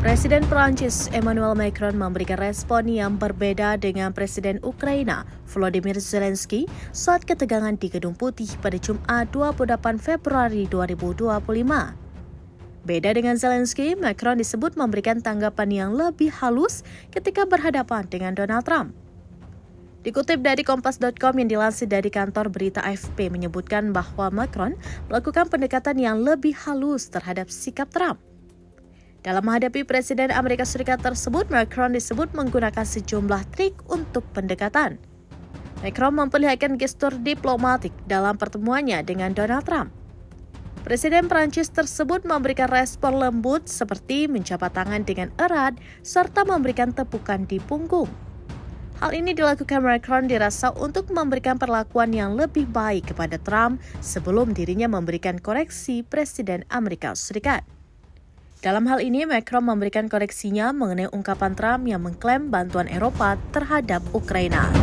Presiden Perancis Emmanuel Macron memberikan respon yang berbeda dengan Presiden Ukraina Volodymyr Zelensky saat ketegangan di Gedung Putih pada Jumat 28 Februari 2025. Beda dengan Zelensky, Macron disebut memberikan tanggapan yang lebih halus ketika berhadapan dengan Donald Trump. Dikutip dari Kompas.com yang dilansir dari kantor berita AFP menyebutkan bahwa Macron melakukan pendekatan yang lebih halus terhadap sikap Trump. Dalam menghadapi Presiden Amerika Serikat tersebut, Macron disebut menggunakan sejumlah trik untuk pendekatan. Macron memperlihatkan gestur diplomatik dalam pertemuannya dengan Donald Trump. Presiden Prancis tersebut memberikan respon lembut seperti menjabat tangan dengan erat serta memberikan tepukan di punggung. Hal ini dilakukan Macron dirasa untuk memberikan perlakuan yang lebih baik kepada Trump sebelum dirinya memberikan koreksi Presiden Amerika Serikat. Dalam hal ini, Macron memberikan koreksinya mengenai ungkapan Trump yang mengklaim bantuan Eropa terhadap Ukraina.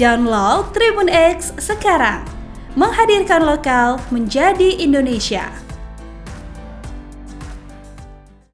Download Tribun X sekarang, menghadirkan lokal menjadi Indonesia.